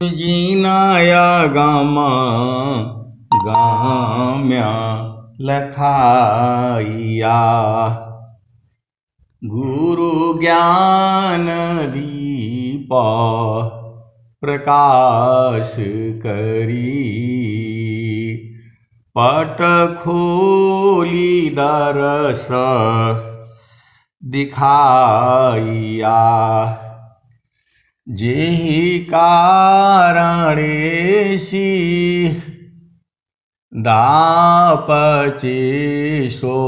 जीनाया gamma गाम्या लखाइया गुरु ज्ञान दीप प्रकाश करी पट खोली दरस दिखाइया जेहि कारणेसी दापचे सो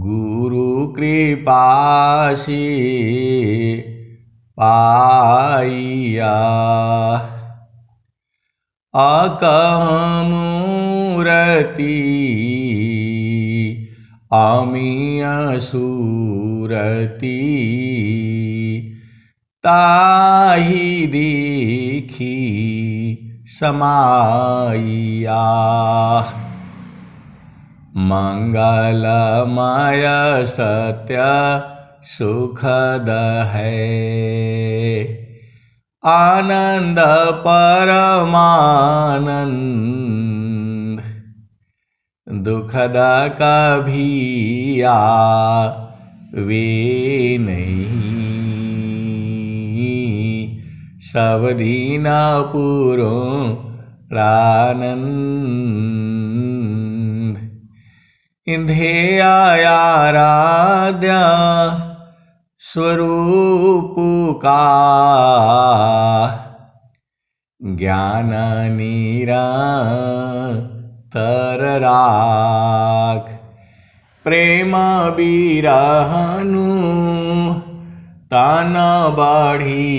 गुरु कृपासी पाइया अकमूरति अमीय सूरति ताहि देखी समाइया मंगलमय सत्य सुखद है आनंद परमानंद दुखद कभी आवे नहीं सब दीन पुरो प्रानंद ध्येयाराध्य स्वरूप का ज्ञान निरंतर राख प्रेम बिरहनु तन बढ़ी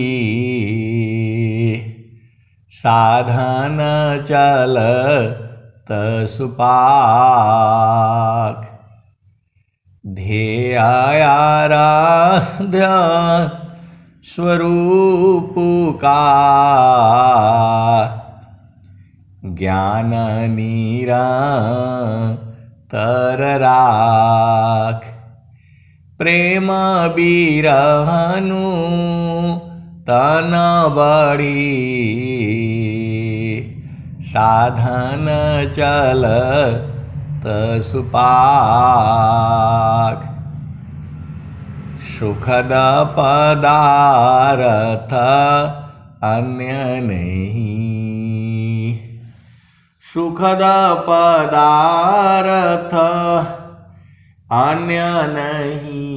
साधन चल सुपाक ध्येयाराध्य स्वरूप का ज्ञान निरंतर राख प्रेम बिरहनु तन बढ़ी साधन चल सुपाक सुखद पदार्थ अन्य नहीं सुखद पदार्थ अन्य नहीं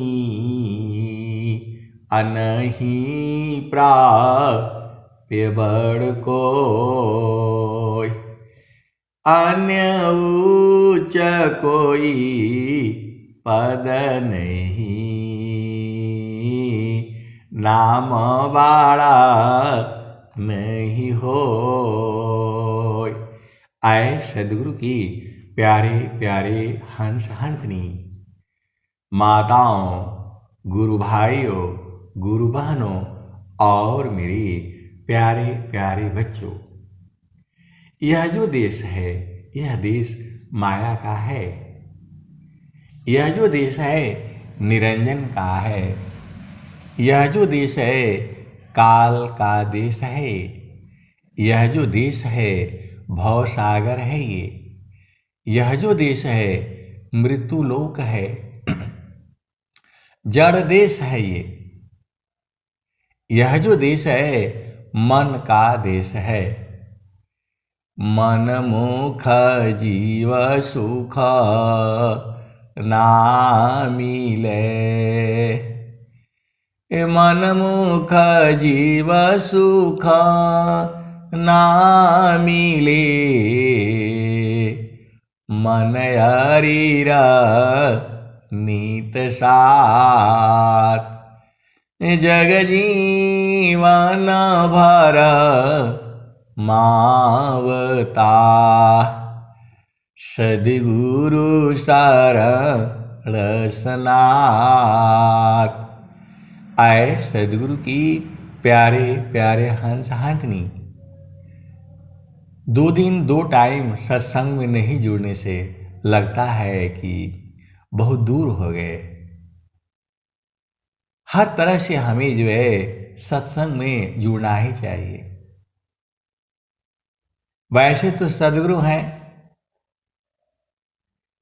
अनहि प्राप्य बड़ कोई अन्य उच्च कोई पद नहीं नाम बाड़ा नहीं हो। आए सदगुरु की प्यारे प्यारे हंस हंसनी माताओं, गुरु भाइयों, गुरु बहनों और मेरे प्यारे प्यारे बच्चों, यह जो देश है यह देश माया का है। यह जो देश है निरंजन का है। यह जो देश है काल का देश है। यह जो देश है भव सागर है। यह जो देश है मृत्यु लोक है। जड़ देश है यह जो देश है मन का देश है। मन मुख जीव सुख ना मिले। मन मुख जीव सुख ना मिले। मन हरीरा नीत साथ जग जीवन भर मावता। सद्गुरु शरण सनाथ। आए सद्गुरु की प्यारे प्यारे हंस हंसनी। 2 दिन 2 टाइम सत्संग में नहीं जुड़ने से लगता है कि बहुत दूर हो गए। हर तरह से हमें जो है सत्संग में जुड़ना ही चाहिए। वैसे तो सदगुरु हैं,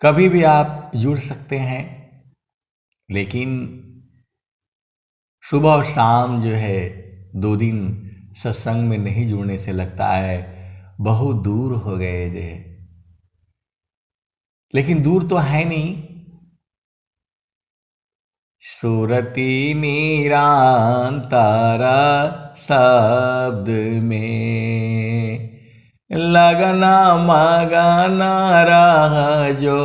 कभी भी आप जुड़ सकते हैं, लेकिन सुबह और शाम जो है 2 दिन सत्संग में नहीं जुड़ने से लगता है बहुत दूर हो गए जे। लेकिन दूर तो है नहीं। सुरति निरंतर शब्द में लगन मगन रह जो,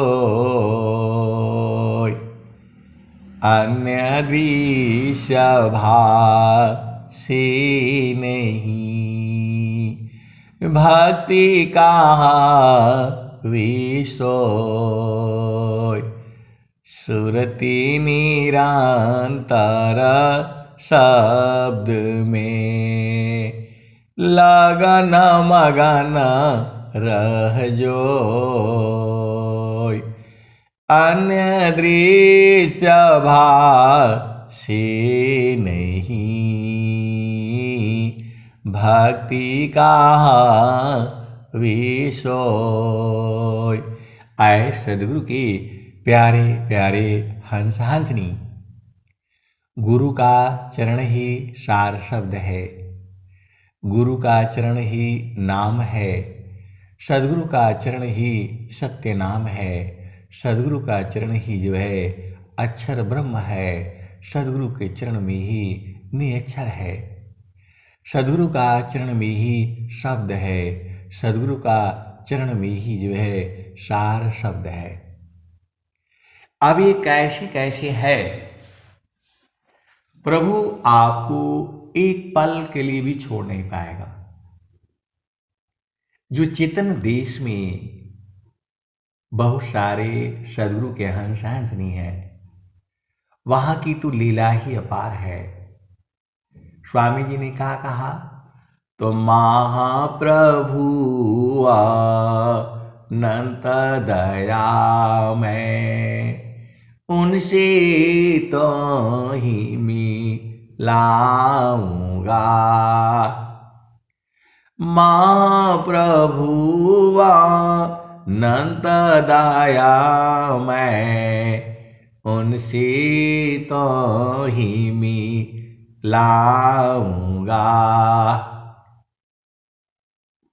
अन्य दृश्य भाषी नहीं, भक्ति कहा विसोय। सुरति निरंतर शब्द में लगन मगन रह जोय, अन्य दृश्य भाषी नहीं, भक्ति कहा विसोय। आए सदगुरु की प्यारे प्यारे हंस हंसनी। गुरु का चरण ही सार शब्द है, गुरु का चरण ही नाम है, सदगुरु का चरण ही सत्य नाम है, सदगुरु का चरण ही जो है अक्षर ब्रह्म है, सदगुरु के चरण में ही निअक्षर है, सदगुरु का चरण में ही शब्द है, सदगुरु का चरण में ही जो है सार शब्द है। अब ये कैसे कैसे है, प्रभु आपको एक पल के लिए भी छोड़ नहीं पाएगा। जो चेतन देश में बहुत सारे सदगुरु के हंस हंसनी है, वहां की तो लीला ही अपार है। स्वामी जी ने क्या कहा, तो महाप्रभु अनंत दया में उनसे तो ही मिलाऊंगा, महाप्रभु अनंत दया में उनसे तो ही मिलाऊंगा,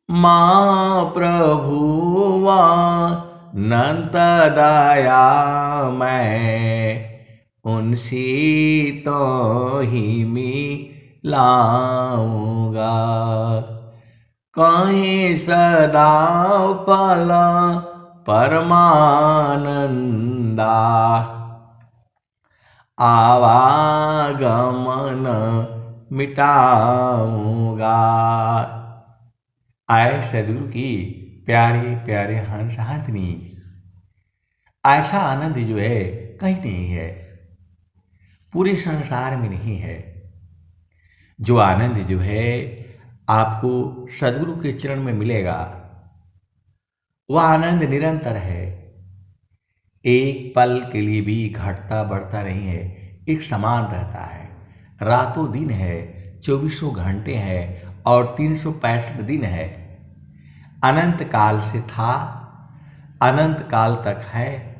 महाप्रभु अनंत दया मैं उनसे तो ही मिलाऊंगा, कहीं सदा पल परमानंदा, आवागमन मिटाऊंगा। आए सदगुरु की प्यारे प्यारे हंस हंसनी। ऐसा आनंद जो है कहीं नहीं है, पूरे संसार में नहीं है। जो आनंद जो है आपको सदगुरु के चरण में मिलेगा, वह आनंद निरंतर है, एक पल के लिए भी घटता बढ़ता नहीं है, एक समान रहता है। रातों दिन है, 24 घंटे है और 365 दिन है। अनंत काल से था, अनंत काल तक है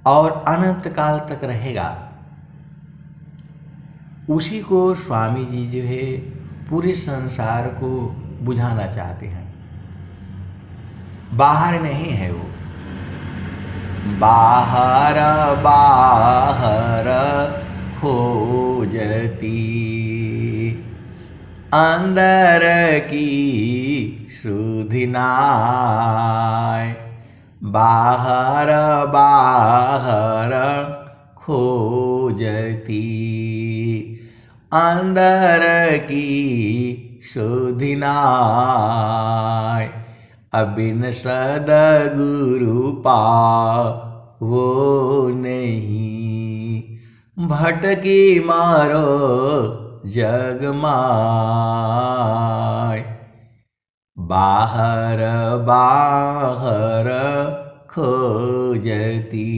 और अनंत काल तक रहेगा। उसी को स्वामी जी जो है पूरे संसार को बुझाना चाहते हैं। बाहर नहीं है वो, बाहर बाहर खोजती अंदर की सुधिनाय, बाहर बाहर खोजती अंदर की सुधिनाय, अबिन सदगुरु पावो नहीं, भटकी मारो जग माय, बाहर बाहर खोजती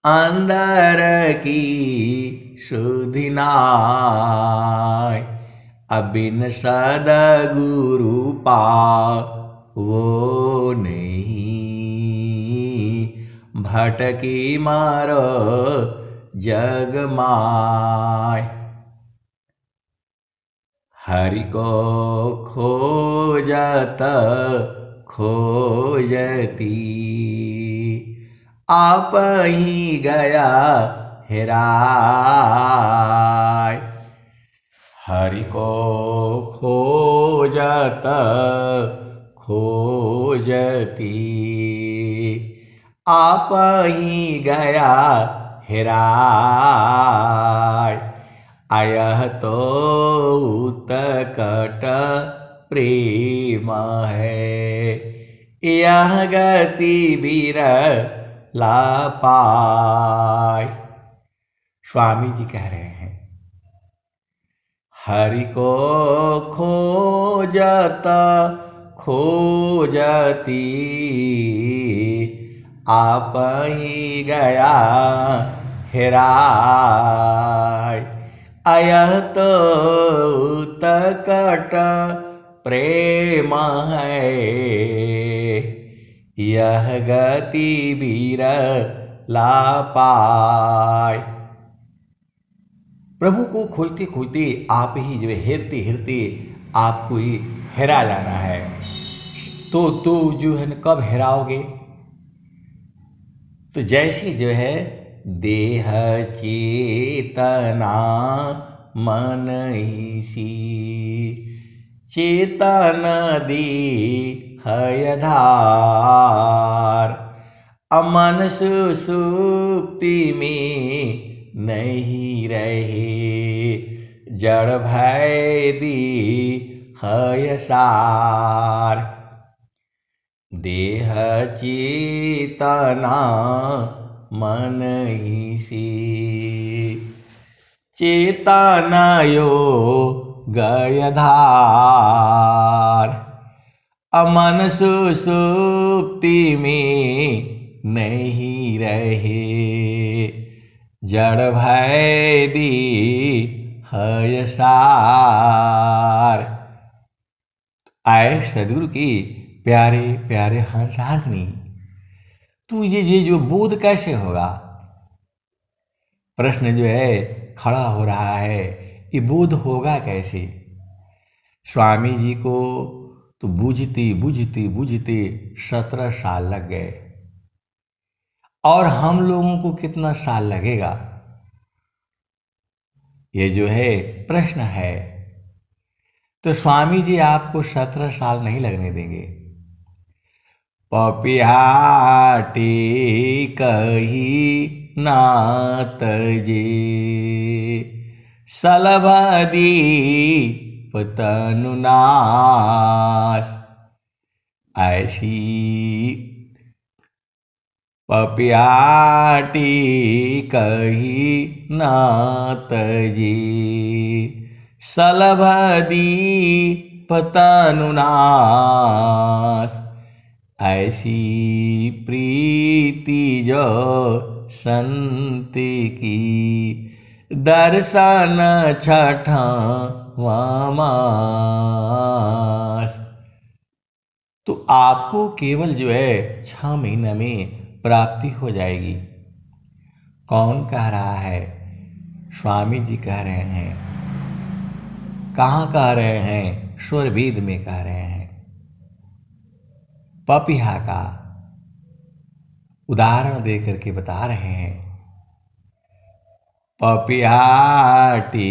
अंदर की सुधिनाय। अबिन सदगुरु पावो नहीं, भटकी मारो जग माय। हरि को खोजत खोजती, आप ही गया हेराय। हरि को खोजत खोजती, आप ही गया हेराय। आयह तो उत्कट प्रेम है, यह गति बिरला पाय। स्वामी जी कह रहे हैं, हरि को खोजत खोजती, आप ही गया हेराय। अयह तो उत्कट प्रेम है, यह गति बिरला पाय। प्रभु को खोजते खोजते आप ही जो है हेरते हेरते आपको ही हेरा जाना है। तो जो है न कब हेराओगे? तो जैसे जो है देह चेतना मन ईसी, चेतन दी है धार। अमन सुसुप्ति में नहीं रहे, जड़ भय दी है सार। देह चेतना मन ही सी, चेतना यो गय धार। अमन सुसुप्ति में नहीं रहे, जड़ भय दी है सार। आए सदगुरु की प्यारे प्यारे हंसारनी, तू ये जो बोध कैसे होगा? प्रश्न जो है खड़ा हो रहा है, ये बोध होगा कैसे? स्वामी जी को तो बूझते बूझते बूझते 17 साल लग गए, और हम लोगों को कितना साल लगेगा? ये जो है प्रश्न है। तो स्वामी जी आपको 17 साल नहीं लगने देंगे। पपिहाटी कही नात जे, सलभदी पतनुनाश। ऐसी पपिहाटी कही नात जे, सलभदी पतनुनाश। ऐसी प्रीति जो संत की, दर्शन छठवां मास। तो आपको केवल जो है 6 महीने में प्राप्ति हो जाएगी। कौन कह रहा है? स्वामी जी कह रहे हैं। कहाँ कह रहे हैं? स्वर वेद में कह रहे हैं। पपिहा का उदाहरण देकर के बता रहे हैं। पपिहाटी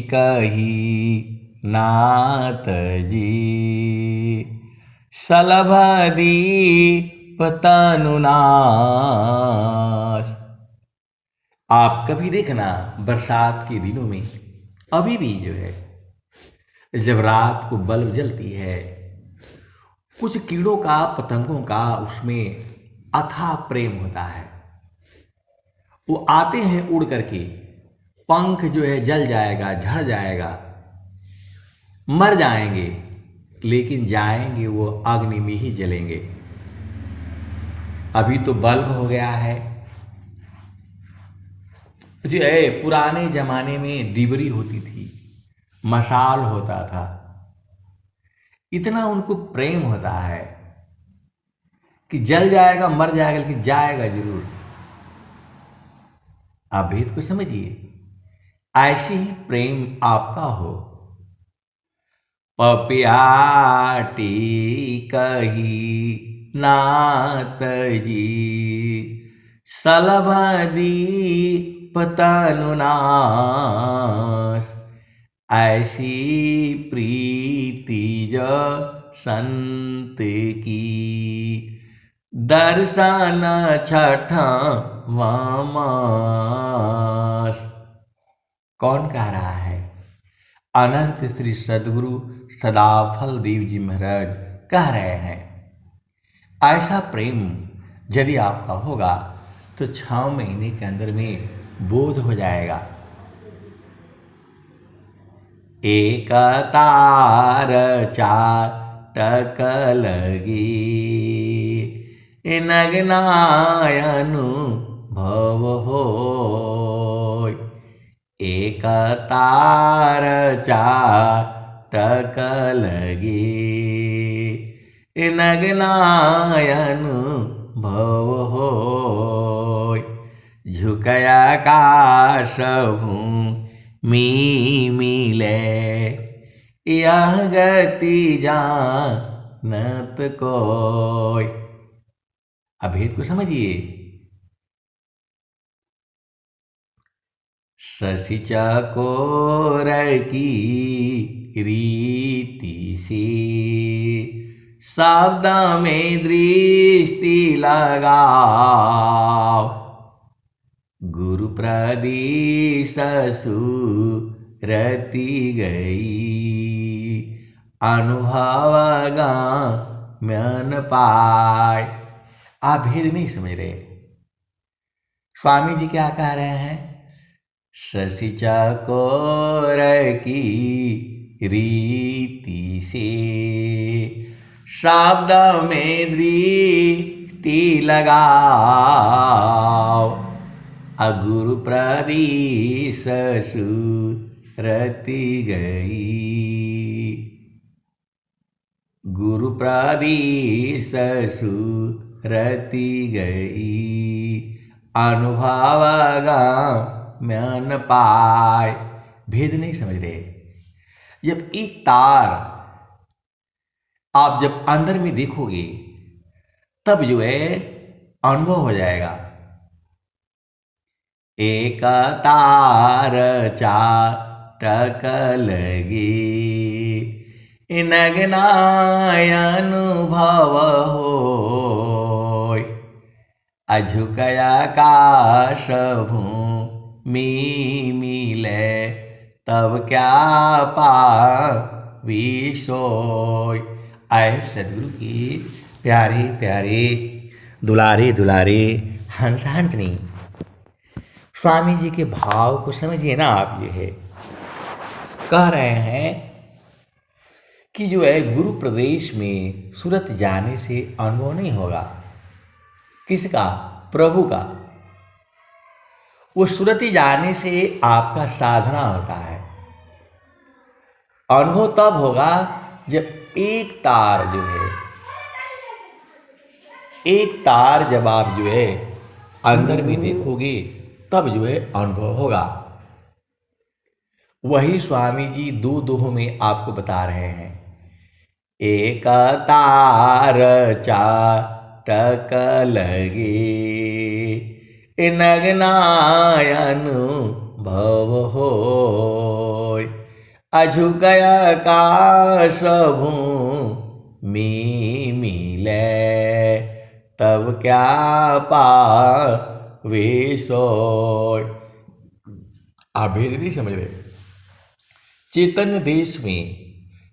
कही नाथ जी, सलभदी पतनुनाश। आप कभी देखना बरसात के दिनों में, अभी भी जो है जब रात को बल्ब जलती है, कुछ कीड़ों का पतंगों का उसमें अथाह प्रेम होता है। वो आते हैं उड़ करके, पंख जो है जल जाएगा, झड़ जाएगा, मर जाएंगे, लेकिन जाएंगे वो अग्नि में ही जलेंगे। अभी तो बल्ब हो गया है, जो है पुराने जमाने में डिबरी होती थी, मशाल होता था, इतना उनको प्रेम होता है कि जल जाएगा मर जाएगा लेकिन जाएगा जरूर। आप भेद को समझिए, ऐसे ही प्रेम आपका हो। पपियाटी कही नाथ जी, सलभदी पतनुनाश, ऐसी प्रीति जो संत की, दर्शन छठा वामास। कौन कह रहा है? अनंत श्री सदगुरु सदाफल देव जी महाराज कह रहे हैं। ऐसा प्रेम यदि आपका होगा तो 6 महीने के अंदर में बोध हो जाएगा। एक तार चाटक लगी, नग्नायनुभव होय। एक तार चाटक लगी, नग्नायनुभव होय। झुकया काश भूमि मिले, यह गति जानत कोय। अब भेद को समझिए। शशि चकोर की रीति से, शब्द में दृष्टि लगाओ। गुरु प्रदेश सुरति गई, अनुभव गम्यन पाय। आप भेद नहीं समझ रहे। स्वामी जी क्या कह रहे हैं? शशि चकोर की रीति से, शब्द में दृष्टि लगाओ। अगुरु प्रदेश सुरति गई, गुरु प्रदेश सुरति गई, अनुभव गम्यन पाय। भेद नहीं समझ रहे। जब एक तार आप जब अंदर में देखोगे तब जो है अनुभव हो जाएगा। एक तार चाटक लगी, नग्नायनुभव होय। अझुकया काश भूमि मिले, तब क्या पावी सोय। आए सदगुरु की प्यारे प्यारे दुलारे दुलारे हंस हंसनी स्वामी जी के भाव को समझिए ना आप। ये है कह रहे हैं कि जो है गुरु प्रवेश में सूरत जाने से अनुभव नहीं होगा। किसका? प्रभु का। वो सुरति जाने से आपका साधना होता है। अनुभव तब होगा जब एक तार जो है, एक तार जब आप जो है अंदर में देखोगे तब जो है अनुभव होगा। वही स्वामी जी दो दोहों में आपको बता रहे हैं। एक तार चाटक लगे, नग्नायनुभव होय। अझुकया काश भूमि मिले, तब क्या पावे सोय। आप भेद नहीं समझ रहे। चैतन्य देश में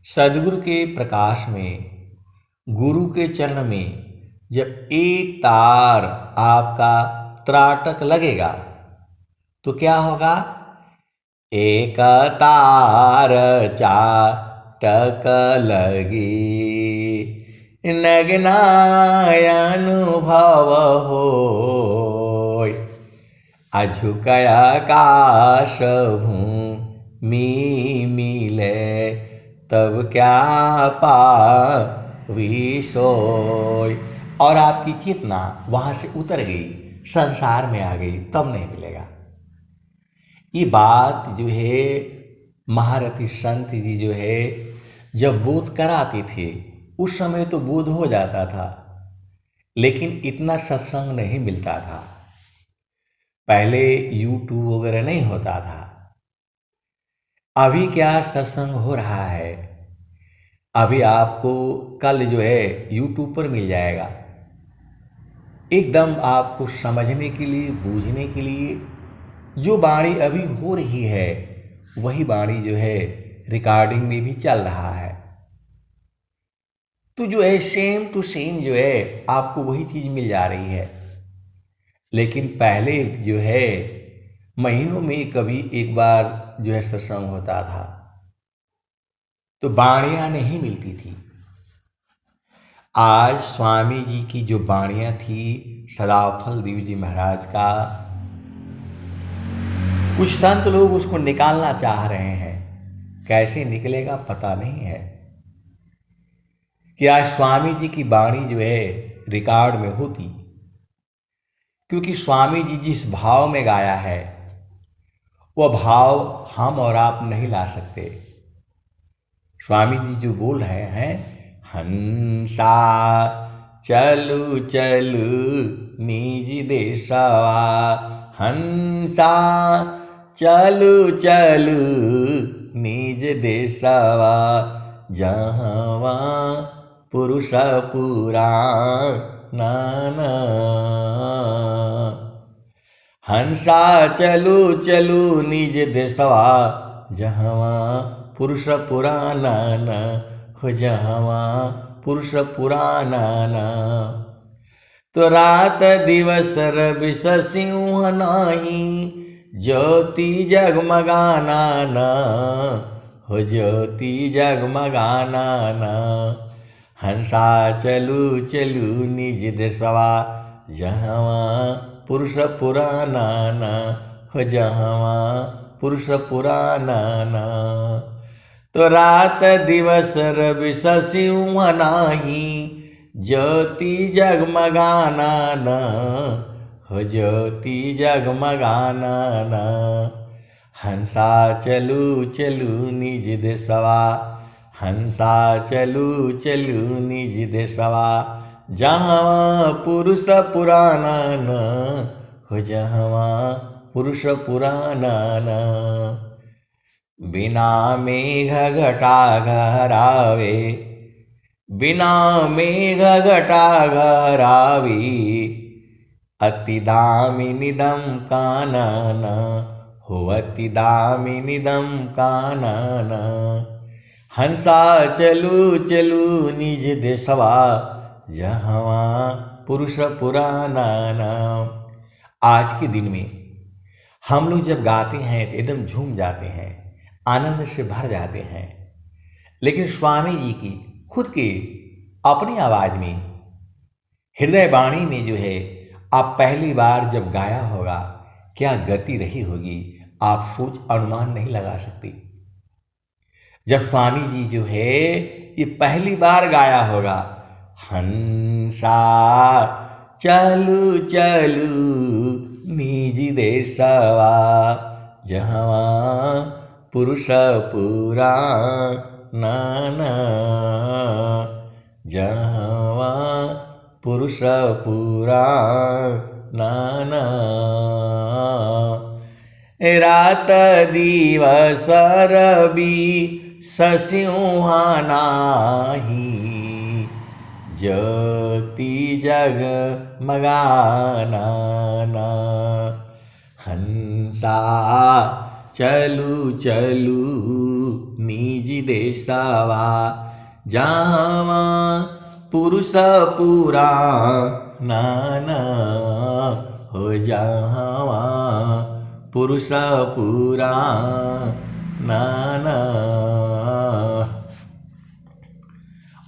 सदगुरु के प्रकाश में गुरु के चरण में जब एक तार आपका त्राटक लगेगा तो क्या होगा? एक तार चाटक लगी, नग्नायनुभव होय। अझुक आकाश भूमि मिले, तब क्या पावी सोय। और आपकी चेतना वहाँ से उतर गई, संसार में आ गई, तब नहीं मिलेगा। ये बात जो है महारथी संत जी जो है जब बोध कराते थे, उस समय तो बोध हो जाता था, लेकिन इतना सत्संग नहीं मिलता था। पहले यूट्यूब वगैरह नहीं होता था। अभी क्या सत्संग हो रहा है, अभी आपको कल जो है यूट्यूब पर मिल जाएगा। एकदम आपको समझने के लिए, बूझने के लिए जो वाणी अभी हो रही है, वही वाणी जो है रिकॉर्डिंग में भी चल रहा है। तो जो है सेम टू सेम जो है आपको वही चीज़ मिल जा रही है। लेकिन पहले जो है महीनों में कभी एक बार जो है सत्संग होता था, तो वाणियाँ नहीं मिलती थी। आज स्वामी जी की जो वाणियाँ थी, सदाफल देव जी महाराज का, कुछ संत लोग उसको निकालना चाह रहे हैं। कैसे निकलेगा पता नहीं है कि आज स्वामी जी की वाणी जो है रिकॉर्ड में होती, क्योंकि स्वामी जी जिस भाव में गाया है वह भाव हम और आप नहीं ला सकते। स्वामी जी जो बोल रहे हैं, हंसा चलू चलू निज देशवा, हंसा चलू चलू निज देशवा, जहवा पुरुष पुराण। हंसा चलू चलू निज देशवा, जहवा पुरुष पुराण हो, जहवा पुरुष पुराण। तो रात दिवस रवि सिंह नाही, ज्योति जगमगाना हो, ज्योति जगमगाना। हंसा चलू चलू निज देशवा, जहवा पुरुष पुराण हो, जहवा पुरुष पुराण। तो रात दिवस रवि सिंह नाही, ज्योति जगमगाना हो, ज्योति जगमगाना। हंसा चलू चलू निज देशवा, हंसा चलू चलू निज देशवा, जहाँ पुरुष पुराण हो, जहाँ पुरुष पुराण। बिना मेघ घटा घरावे, बिना मेघ घटा घरावी, अति दामिनीदम कानन हो, अति दामिनीदम कानन। हंसा चलू चलू निज देशवा, जहवा पुरुष पुराण। आज के दिन में हम लोग जब गाते हैं तो एकदम झूम जाते हैं, आनंद से भर जाते हैं। लेकिन स्वामी जी की खुद की अपनी आवाज में, हृदय वाणी में जो है आप पहली बार जब गाया होगा, क्या गति रही होगी आप सोच अनुमान नहीं लगा सकते। जब स्वामी जी जो है ये पहली बार गाया होगा, हंसा चलू चलू निज देशवा, जहवा पुरुष पुराण, जहवा पुरुष पुराण। रात दिवस रवि सिंह नाही, ज्योति जगमगाना। हंसा चलू चलू निज देशवा, जहाँ पुरुष पुराण हो, जहाँ पुरुष पुराण।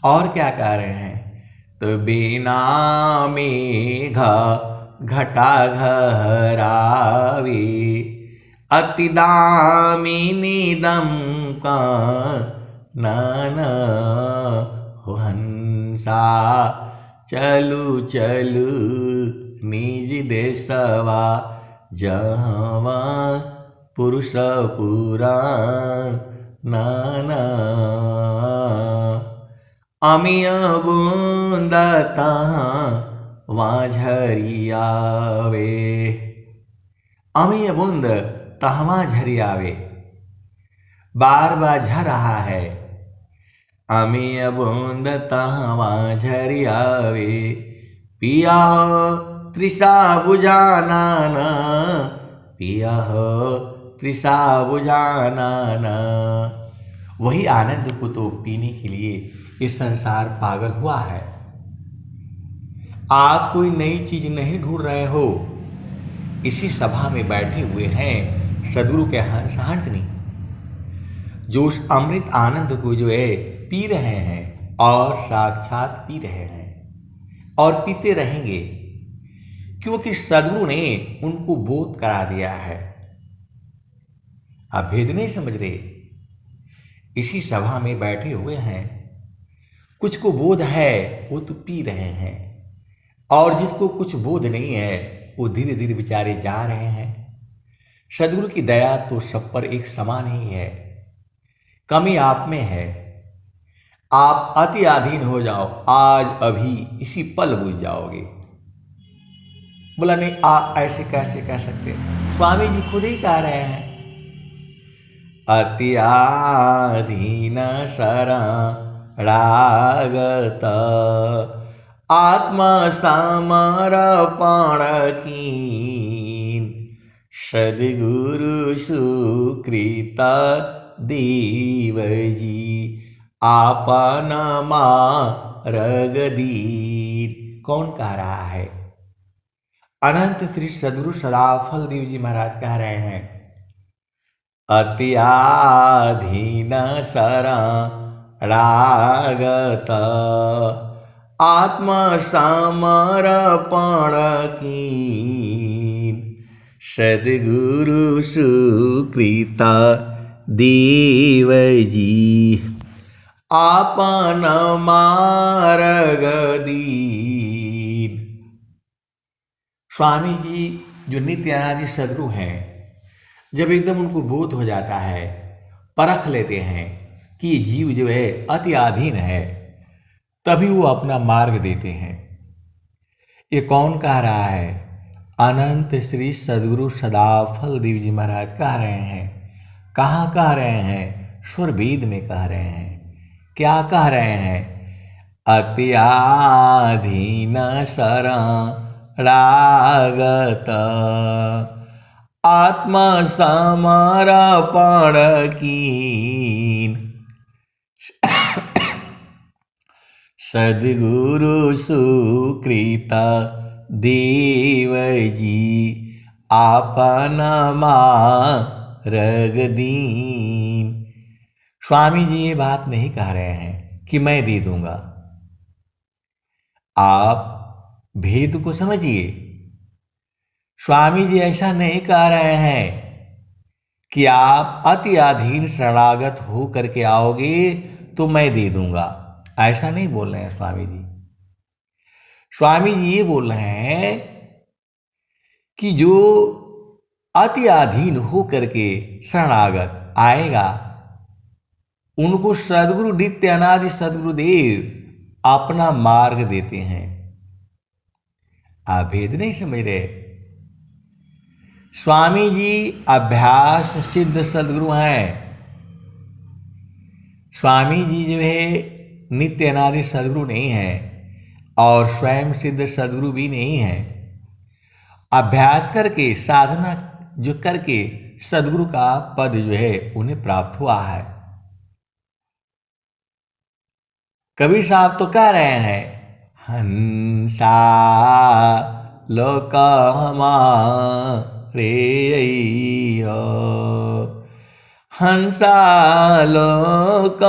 और क्या कह रहे हैं, तो बिना मेघ घटा घहरावे, अति दामिनी दम का नाना हो हंसा, चलू चलू निज देशवा, जहवा पुरुष पुराण नाना। अमिय बूंद तहाँ वाझरी आवे, अमिय बूंद तहवा झरी आवे, बार बार झर रहा है। अमिय बूंद तहवा झरी आवे, पिया हो तृषा बुझाना ना, पिया हो तृषा बुझाना ना। वही आनंद को तो पीने के लिए इस संसार पागल हुआ है। आप कोई नई चीज नहीं ढूंढ रहे हो, इसी सभा में बैठे हुए हैं सदगुरु के हंस हंसनी, जो उस अमृत आनंद को जो है पी रहे हैं और साक्षात पी रहे हैं और पीते रहेंगे, क्योंकि सदगुरु ने उनको बोध करा दिया है। आप भेद नहीं समझ रहे, इसी सभा में बैठे हुए हैं, कुछ को बोध है वो तो पी रहे हैं, और जिसको कुछ बोध नहीं है वो धीरे धीरे बेचारे जा रहे हैं। सदगुरु की दया तो सब पर एक समान ही है, कमी आप में है। आप अति अधीन हो जाओ, आज अभी इसी पल बुझ जाओगे। बोला नहीं, आप ऐसे कैसे कह सकते, स्वामी जी खुद ही कह रहे हैं, अति अधीन शरणागत, आत्मा समर्पण कीन, सद्गुरु सुकृत देव जी, आपन मार्ग दीन। कौन कह रहा है? अनंत श्री सद्गुरु सदाफल देव जी महाराज कह रहे हैं, अति अधीन शरणागत, आत्मा समर्पण कीन, सद्गुरु सुकृत देव जी, आपन मार्ग दीन। स्वामी जी जो नित्य अनादि सद्गुरु हैं, जब एकदम उनको बोध हो जाता है, परख लेते हैं कि ये जीव जो है अति अधीन है, तभी वो अपना मार्ग देते हैं। ये कौन कह रहा है? अनंत श्री सद्गुरु सदाफल देव जी महाराज कह रहे हैं। कहाँ कह रहे हैं? स्वर वेद में कह रहे हैं। क्या कह रहे हैं? अति अधीन शरणागत, आत्मा समर्पण कीन, सद्गुरु सुकृत देव जी, आपन मार्ग दीन। स्वामी जी ये बात नहीं कह रहे हैं कि मैं दे दूंगा। आप भेद को समझिए। स्वामी जी ऐसा नहीं कह रहे हैं कि आप अति अधीन शरणागत हो करके आओगे तो मैं दे दूंगा, ऐसा नहीं बोल रहे हैं स्वामी जी। स्वामी जी ये बोल रहे हैं कि जो अति अधीन हो करके शरणागत आएगा, उनको सद्गुरु नित्य अनादि सद्गुरुदेव अपना मार्ग देते हैं। आप भेद नहीं समझ रहे। स्वामी जी अभ्यास सिद्ध सद्गुरु हैं। स्वामी जी जो है नित्य अनादि सद्गुरु नहीं है और स्वयं सिद्ध सद्गुरु भी नहीं है। अभ्यास करके साधना जो करके सद्गुरु का पद जो है उन्हें प्राप्त हुआ है। कबीर साहब तो कह रहे हैं, हंसा लोक हमारे हो, हंसा लोक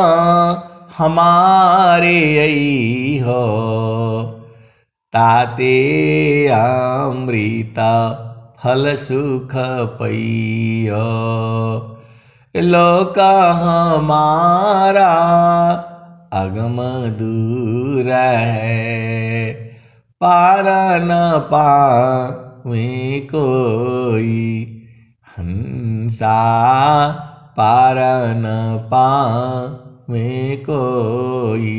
हमारे हो, ताते अमृत फल सुख पैय लोक हमारा अगम दूर है पार न पावे कोई हंसा पार न पावे कोई।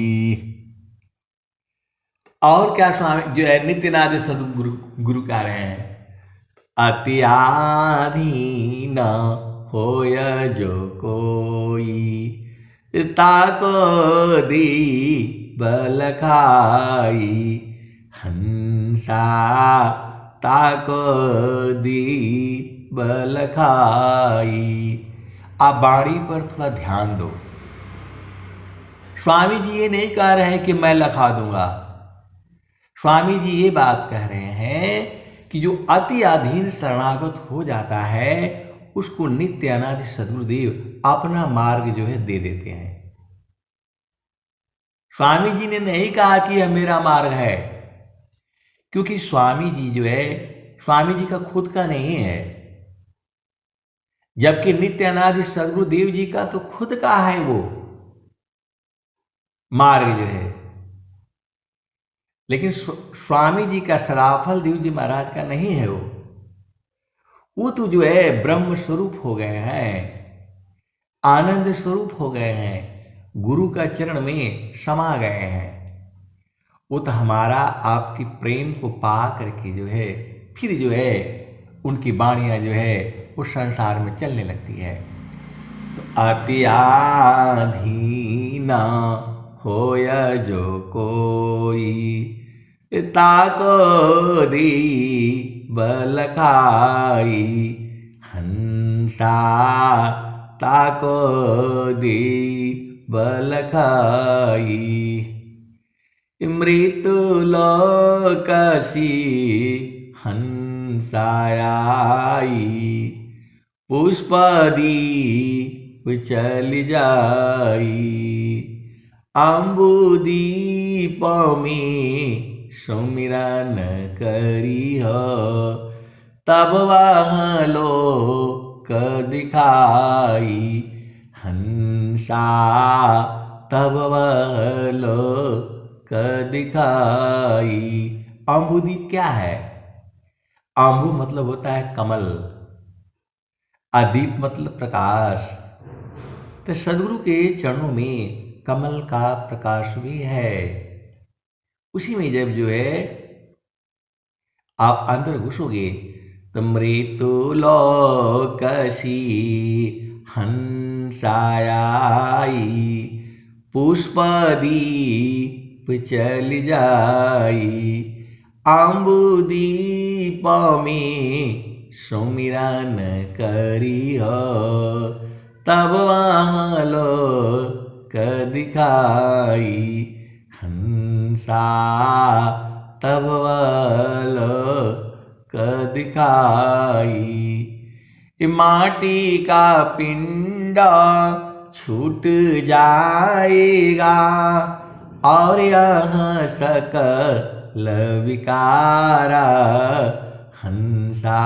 और क्या स्वामी जो है नित्यनाद सदगुरु गुरु कह रहे हैं, अति आधीन होय जो कोई ताको दी बल खाई हंसा ताको दी बल खाई। आप बाणी पर थोड़ा ध्यान दो। स्वामी जी ये नहीं कह रहे हैं कि मैं लखा दूंगा। स्वामी जी ये बात कह रहे हैं कि जो अति अधीन शरणागत हो जाता है उसको नित्य अनादि सदगुरुदेव अपना मार्ग जो है दे देते हैं। स्वामी जी ने नहीं कहा कि यह मेरा मार्ग है, क्योंकि स्वामी जी जो है स्वामी जी का खुद का नहीं है, जबकि नित्य अनादि सदगुरुदेव जी का तो खुद का है वो मार्ग जो है। लेकिन स्वामी जी का सराफल देव जी महाराज का नहीं है वो तो जो है ब्रह्म स्वरूप हो गए हैं, आनंद स्वरूप हो गए हैं, गुरु का चरण में समा गए हैं। वो तो हमारा आपकी प्रेम को पा करके जो है फिर जो है उनकी वाणियाँ जो है उस संसार में चलने लगती है। तो अति आधीन होय जो कोई ताको दी बल खाई हंसा ताको दी बल खाई। मृत्यु लोकसी हंसाई पुष्पदीप चल जाई अम्बुदीप में सुमिरन करी हो तब वह लोक दिखाई हंसा तब वह लोक दिखाई। अम्बुदीप क्या है? अम्बु मतलब होता है कमल, अदीप मतलब प्रकाश। तो सदगुरु के चरणों में कमल का प्रकाश भी है। उसी में जब जो है आप अंदर घुसोगे तो मृत्यु लोकसी हंसाई पुष्पदीप चल जाई अम्बुदीप में सुमिरन करी हो तब वहाँ लोक दिखाई हंसा तब वह लोक दिखाई। माटी का पिंडा छूट जाएगा और यह सकल विकारा हंसा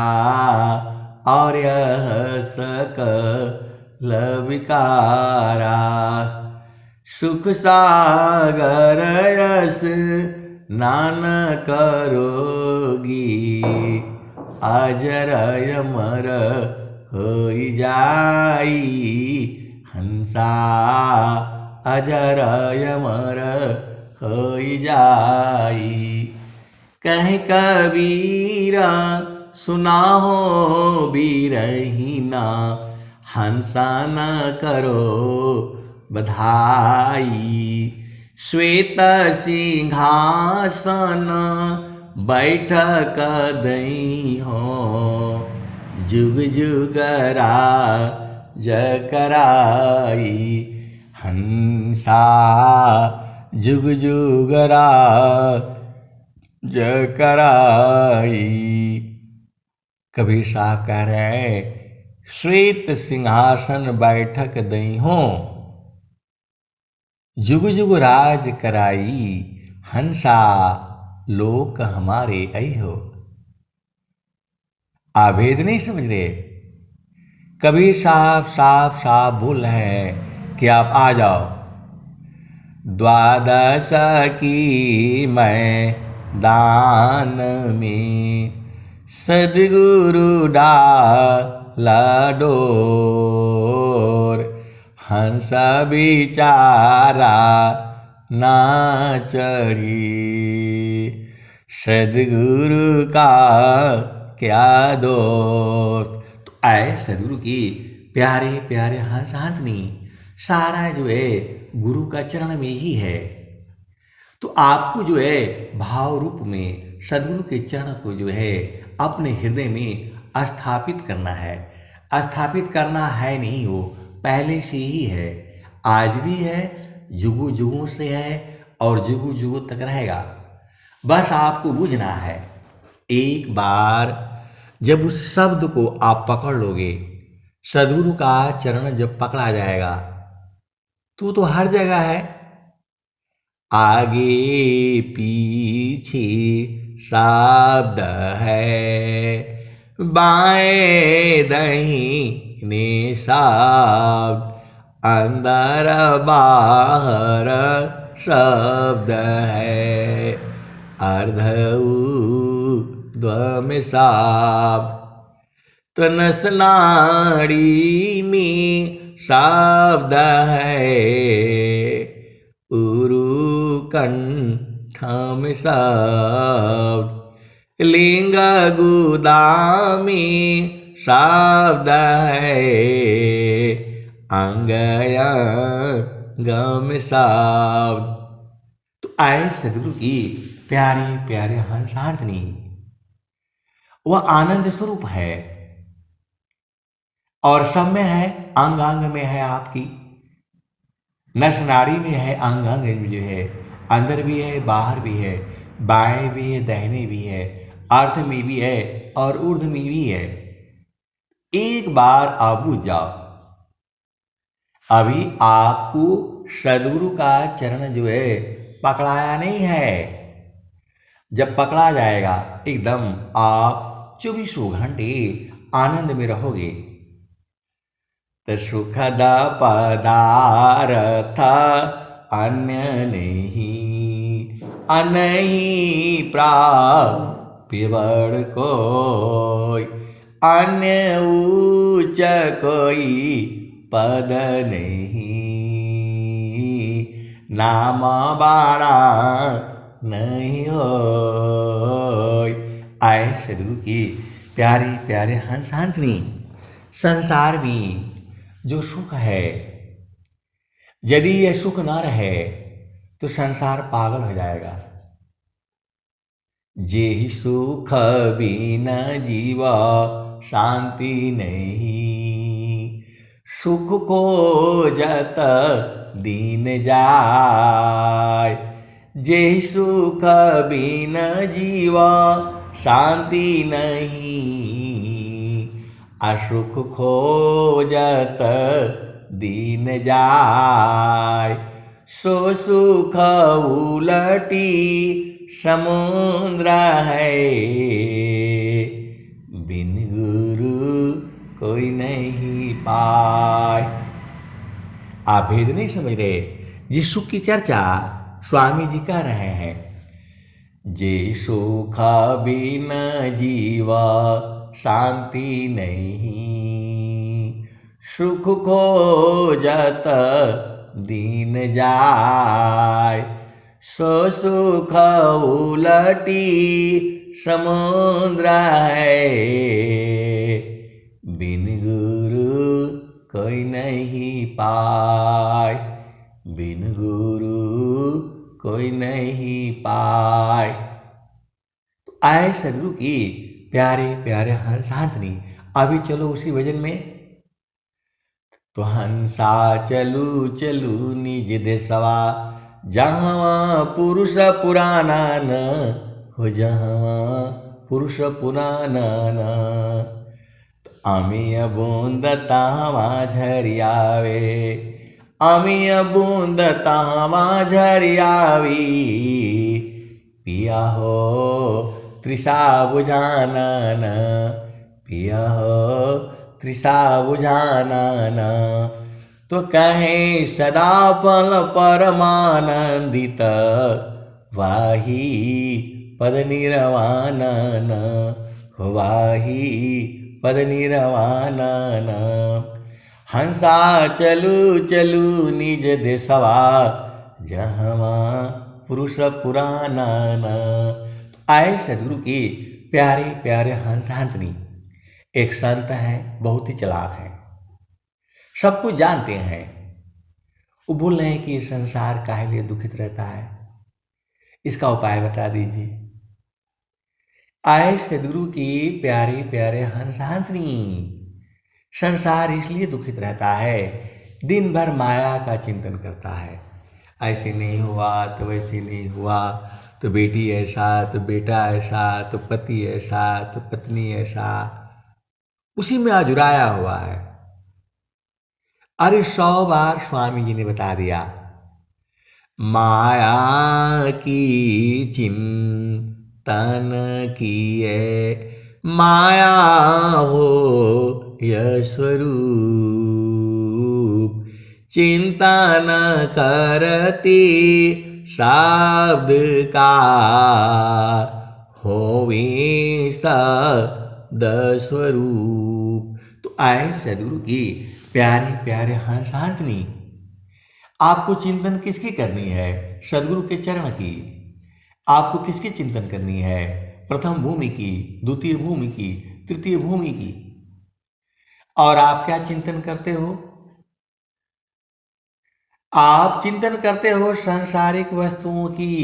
और यह सकल विकारा। सुख सागर यस नान करोगी अजर अमर होई जाई हंसा अजर अमर होई जाई। कह कबीरा सुना हो बीरहीना हंसा न करो बधाई श्वेत सिंहासन बैठक दई हो जुग जुग राज कराई हंसा जुग जुग राज कराई। कबीर साहब कह रहे हैं श्वेत सिंहासन बैठक दई हो जुग जुग राज कराई हंसा लोक हमारे ऐ हो। आभेद नहीं समझ रहे। कबीर साहब साफ साफ बोल रहे हैं कि आप आ जाओ। द्वादश की मैं दान में सदगुरु डाला डोर, हंस बिचारा ना चढ़ी, सदगुरु का क्या दोस्त। तो आए सदगुरु की प्यारे प्यारे हंस हंसनी, सारा जो है गुरु का चरण में ही है। तो आपको जो है भाव रूप में सदगुरु के चरण को जो है अपने हृदय में स्थापित करना है। स्थापित करना है नहीं, वो पहले से ही है, आज भी है, जुगों जुगों से है और जुगों जुगों तक रहेगा। बस आपको बुझना है। एक बार जब उस शब्द को आप पकड़ लोगे, सदगुरु का चरण जब पकड़ा जाएगा तो हर जगह है। आगे पीछे शब्द है, बाएं दाहिने शब्द, अंदर बाहर शब्द है, अर्ध ऊर्ध्व में शब्द, तो नस नाड़ी में शब्द है, उरु कंठ में शब्द, लिंग गुदा में शब्द है, अंग अंग में शब्द। तो आए सदगुरु की प्यारे प्यारे हंसार्थनी, वह आनंद स्वरूप है और सब में है, अंग अंग में है, आपकी नस नाड़ी में है, अंग अंग में जो है, अंदर भी है, बाहर भी है, बाएं भी है, दाहिने भी है, अर्थ में भी है और ऊर्ध्व में भी है। एक बार आप बुझ जाओ। अभी आपको सदगुरु का चरण जो है पकड़ाया नहीं है। जब पकड़ा जाएगा एकदम आप 24 घंटे आनंद में रहोगे। तो सुखद पदार्थ अन्य नहीं, अनहीं प्राप्य बड़ कोई, अन्य ऊंच कोई पद नहीं, नाम बाणा नहीं होय। आए सदगुरु की प्यारे प्यारे हंस हंसनी, संसार में जो सुख है, यदि यह सुख ना रहे तो संसार पागल हो जाएगा। जे सुख बिना जीवा शांति नहीं, सुख को जत दीन जाय, जे सुख बिना जीवा शांति नहीं, असुख खोजत दीन जाय, सो सुख उलटी समुद्र है, बिन गुरु कोई नहीं पाय। आप भेद नहीं समझ रहे। जिस सुख की चर्चा स्वामी जी कर रहे हैं, जे सुख बिन जीवा शांति नहीं, सुख खोजत दीन जाय, सो सुख उलटी समुद्र है, बिन गुरु कोई नहीं पाय, बिन गुरु कोई नहीं पाय। तो आए सदगुरु की प्यारे प्यारे हंसार्थनी, अभी चलो उसी भजन में। तो हंसा चलू चलू निज देशवा, जहाँ पुरुष पुराना न हो, जहाँ पुरुष पुराना न, अमीय बूंद तावा झरियावे, अमीय बूंद तावा झरियावी, पिया हो तृषा बुझानन, पिया हो तृषा बुझानन। तो कहें सदा पल परमानंदित, वाही पद निरवानन, वाही पद निरवानन। हंसा चलू चलू निज देशवा, जहमा पुरुष पुराना। आए सदगुरु के प्यारे प्यारे हंस हंसनी। एक संत है, बहुत ही चालाक है, सब कुछ जानते हैं। वो बोल रहे हैं कि ये संसार काहे लिए दुखित रहता है, इसका उपाय बता दीजिए। आए सदगुरु की प्यारे प्यारे हंस हंसनी। संसार इसलिए दुखित रहता है, दिन भर माया का चिंतन करता है। ऐसे नहीं हुआ तो वैसे नहीं हुआ, तो बेटी ऐसा तो बेटा ऐसा, तो पति ऐसा तो पत्नी ऐसा, उसी में अजुराया हुआ है। अरे 100 बार स्वामी जी ने बता दिया, माया की चिंतन किए, माया हो यह स्वरूप। चिंतन करती शब्द का, होवे शब्द स्वरूप। तो आए सदगुरु की प्यारे प्यारे हंस हंसनी। आपको चिंतन किसकी करनी है? सदगुरु के चरण की। आपको किसकी चिंतन करनी है? प्रथम भूमि की, द्वितीय भूमि की, तृतीय भूमि की। और आप क्या चिंतन करते हो? आप चिंतन करते हो सांसारिक वस्तुओं की,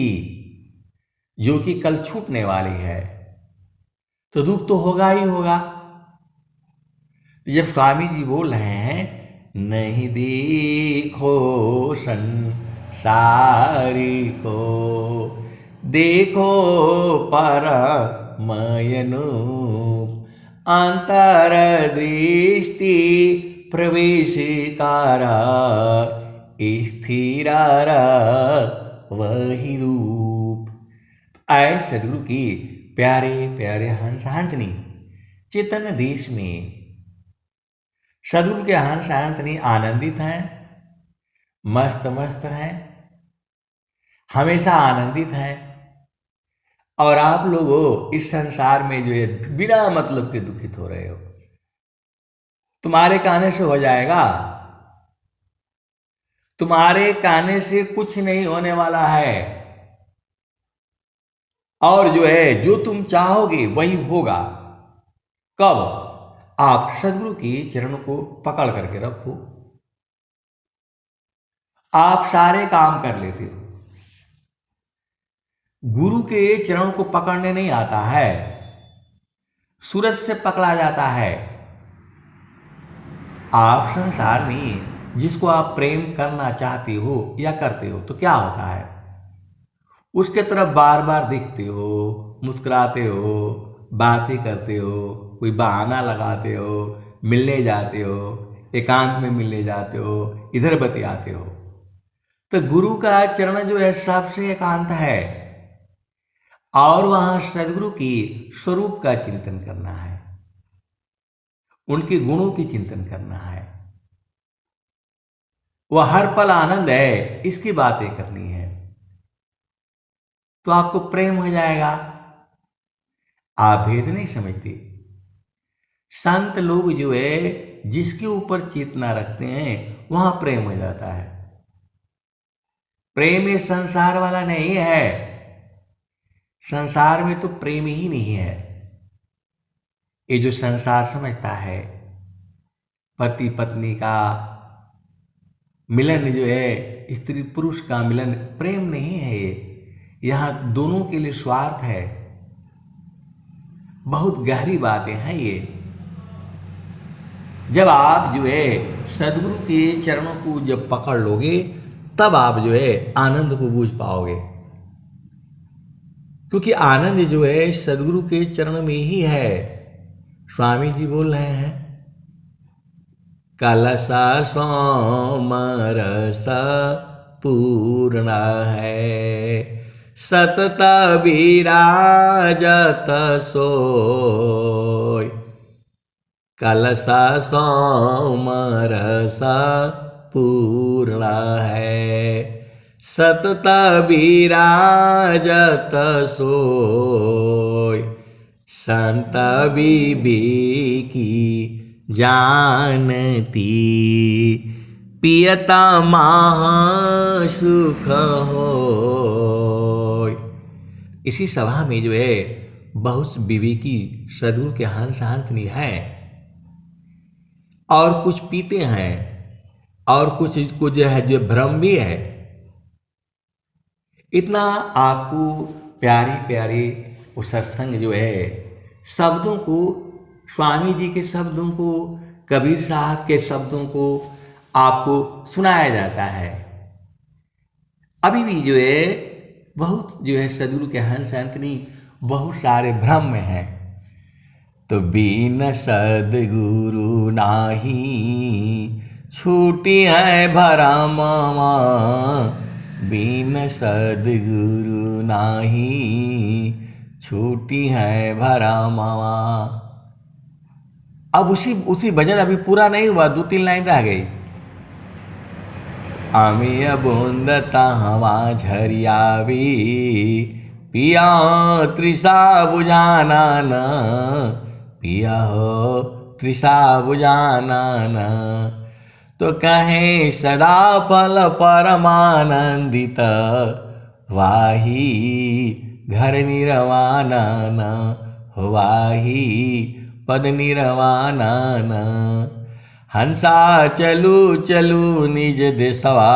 जो कि कल छूटने वाली है, तो दुख तो होगा ही होगा। जब स्वामी जी बोल रहे हैं, नहीं देखो संसारी को, देखो परमयनूप। अंतरदृष्टि प्रवेश कारा, स्थिर वही रूप। आए सदगुरु की प्यारे प्यारे हंस हंसनी। चेतन देश में सदगुरु के हंस हंसनी आनंदित हैं, मस्त मस्त हैं, हमेशा आनंदित हैं। और आप लोग इस संसार में जो है बिना मतलब के दुखित हो रहे हो। तुम्हारे कहने से हो जाएगा? तुम्हारे कहने से कुछ नहीं होने वाला है। और जो है, जो तुम चाहोगे वही होगा। कब? आप सदगुरु के चरणों को पकड़ करके रखो। आप सारे काम कर लेते हो, गुरु के चरणों को पकड़ने नहीं आता है। सूरज से पकड़ा जाता है। आप संसार में जिसको आप प्रेम करना चाहते हो या करते हो, तो क्या होता है? उसके तरफ बार बार देखते हो, मुस्कुराते हो, बातें करते हो, कोई बहाना लगाते हो, मिलने जाते हो, एकांत में मिलने जाते हो, इधर बतियाते हो। तो गुरु का चरण जो है सबसे एकांत है, और वहां सदगुरु की स्वरूप का चिंतन करना है, उनके गुणों की चिंतन करना है। वह हर पल आनंद है, इसकी बातें करनी है, तो आपको प्रेम हो जाएगा। आप भेद नहीं समझते। संत लोग जो है जिसके ऊपर चेतना रखते हैं, वहां प्रेम हो जाता है। प्रेम ये संसार वाला नहीं है। संसार में तो प्रेम ही नहीं है। ये जो संसार समझता है, पति पत्नी का मिलन जो है, स्त्री पुरुष का मिलन, प्रेम नहीं है ये। यहां दोनों के लिए स्वार्थ है। बहुत गहरी बातें हैं ये। जब आप जो है सदगुरु के चरणों को जब पकड़ लोगे, तब आप जो है आनंद को बूझ पाओगे। क्योंकि आनंद जो है सदगुरु के चरण में ही है। स्वामी जी बोल रहे हैं, कलसा सोमरस पूर्ण है, सतत विराजत सोय, कलश सोमरस पूर्ण है। सतत विराजत सोय, संत विवेकी जानती, पियता महासुख होय। इसी सभा में जो है बहुत विवेकी सद्गुरु के हंस हंसनी है, और कुछ पीते हैं और कुछ जो है जो भ्रम भी है। इतना आपको प्यारी प्यारी वो सत्संग जो है शब्दों को, स्वामी जी के शब्दों को, कबीर साहब के शब्दों को आपको सुनाया जाता है। अभी भी जो है बहुत जो है सद्गुरु के हंस हंसनी बहुत सारे भ्रम में हैं। तो बिन सद्गुरु नाही छूटी है भरमवा, बिन सद्गुरु नाही छूटी है भरमवा। अब उसी भजन अभी पूरा नहीं हुआ, 2-3 लाइन रह गई। अमिय बूंद तहवा झरियावी, पिया तृषा बुझाना न, पिया हो तृषा बुझाना न। तो कहें सदा फल परमानंदित, वाही घर निर्वाणा न, वाही पद निर्वाणा न। हंसा चलू चलू निज देशवा,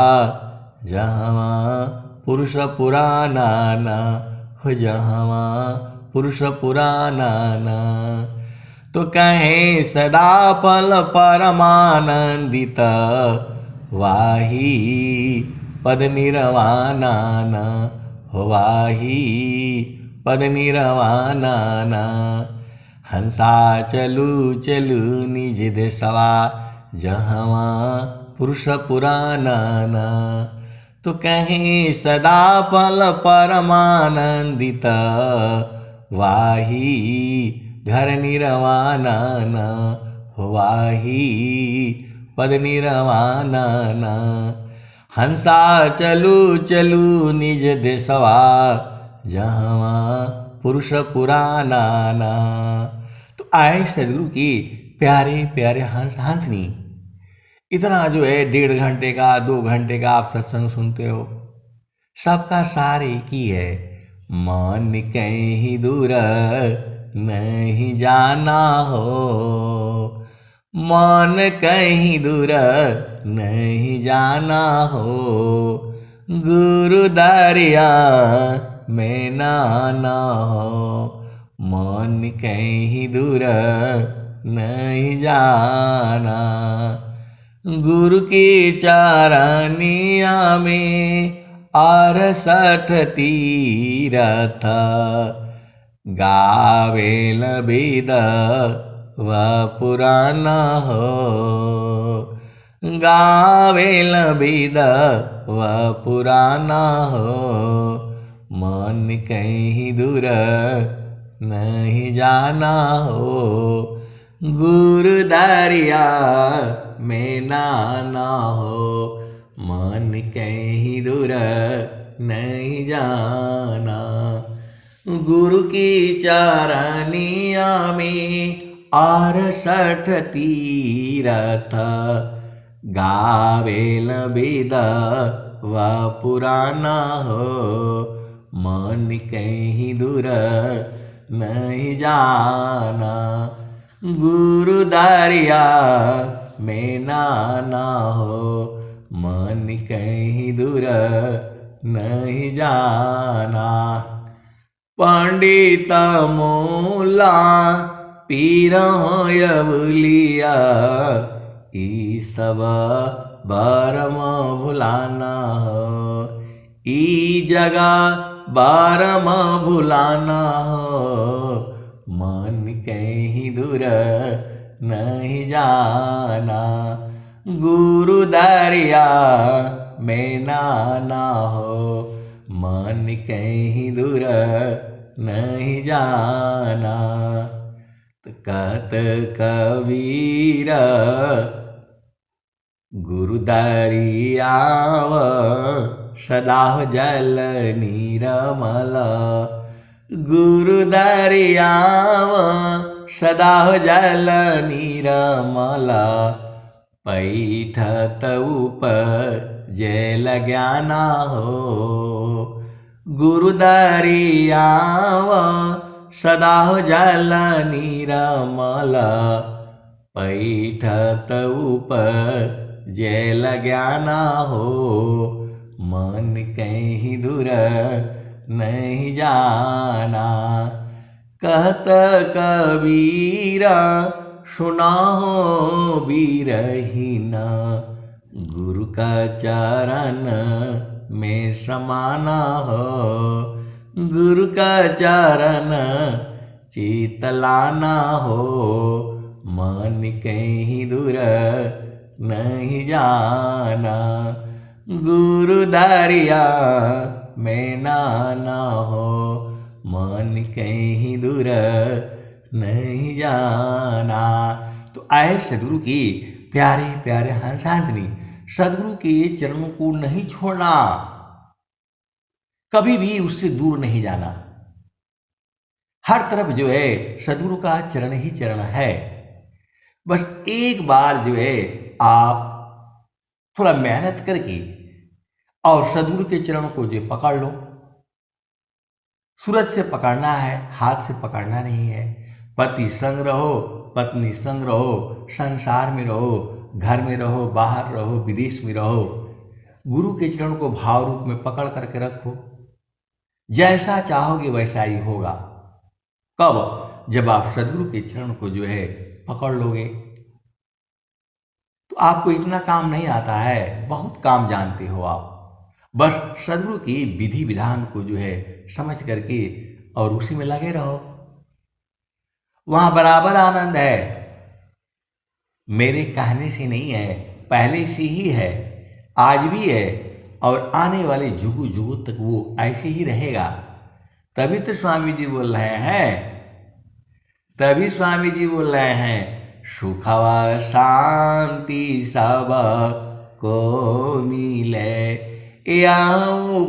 जहवा पुरुष पुराना न, हो जहवा पुरुष पुराना न। तो कहें सदा फल परमानंदित, वाही पद निर्वाणा न, हो वाही पद निर्वाणा न। हंसा चलू चलू निज देशवा, जहवा पुरुष पुराना न। तो कहें सदा फल परमानंदित, वाही घर निर्वाणा न, वाही पद निर्वाणा न। हंसा चलू चलू निज देशवा, जहवा पुरुष पुराना न। तो आए सदगुरु की प्यारे प्यारे हंस हंसनी। इतना जो है 1.5 घंटे का 2 घंटे का आप सत्संग सुनते हो, सबका सार एक ही है, मन कहीं दूर नहीं जाना हो, मन कहीं दूर नहीं जाना हो। गुरु दरिया में नाना हो, मन कहीं दूर नहीं जाना। गुरु की चरनिया में 68 तीरथ, गावेल वेद व पुराना हो, गावेल वेद व पुराना हो। मन कहीं दूर नहीं जाना हो, गुरु दरिया में नाना हो, मन कहीं दूर नहीं जाना। गुरु की चरनिया में 68 तीरथ, गावेल वेद व पुराना हो, मन कहीं दूर नहीं जाना। गुरु दरिया में नाना हो, मन कहीं दूर नहीं जाना। पंडित मूला पीर यवलिया, ई सब बारम भुलाना हो, ई जगह बारम भुलाना हो, मन कहीं दूर नहीं जाना। गुरु दरिया में नाना हो, मन मन कहीं दूर नहीं जाना। तो कहत कबीर गुरु दरियाव सदा जल नीरमल। गुरु दरियाव सदा जल नीरमल। पैठत ऊपर जल ज्ञाना हो। गुरु दरियाव सदा जल नीरमल। पैठत ऊपर जल ज्ञाना हो। मन कहीं दूर नहीं जाना। कहत कबीरा सुना हो बीरहीना। गुरु का चरण में समाना हो। गुरु का चरण चितलाना हो। मन कहीं दूर नहीं जाना। गुरु दरिया में नाना हो। मन कहीं दूर नहीं जाना। तो आए सदगुरु की प्यारे प्यारे हंसांतनी, सदगुरु के चरणों को नहीं छोड़ना, कभी भी उससे दूर नहीं जाना। हर तरफ जो है सदगुरु का चरण ही चरण है। बस एक बार जो है आप थोड़ा मेहनत करके और सदगुरु के चरणों को जो पकड़ लो। सूरज से पकड़ना है, हाथ से पकड़ना नहीं है। पति संग रहो, पत्नी संग रहो, संसार में रहो, घर में रहो, बाहर रहो, विदेश में रहो, गुरु के चरण को भाव रूप में पकड़ करके रखो। जैसा चाहोगे वैसा ही होगा। कब? जब आप सदगुरु के चरण को जो है पकड़ लोगे। तो आपको इतना काम नहीं आता है, बहुत काम जानते हो आप। बस सदगुरु की विधि विधान को जो है समझ करके और उसी में लगे रहो, वहां बराबर आनंद है। मेरे कहने से नहीं है, पहले से ही है, आज भी है और आने वाले जुगु जुगु तक वो ऐसे ही रहेगा। तभी तो स्वामी जी बोल रहे हैं, तभी स्वामी जी बोल रहे हैं, सुखवा शांति सब को मिले,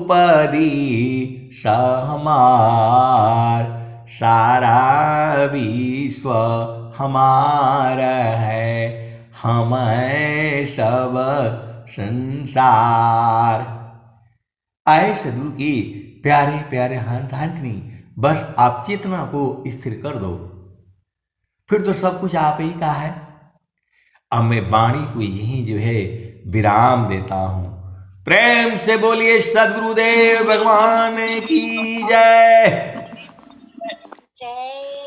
पदी सहमार, सारा विश्व हमारा है, हम सब संसार। आए सदगुरु की प्यारे प्यारे हंसनी, बस आप चेतना को स्थिर कर दो, फिर तो सब कुछ आप ही का है। अब मैं वाणी को यहीं जो है विराम देता हूं। प्रेम से बोलिए सद्गुरुदेव भगवान की जय। जय।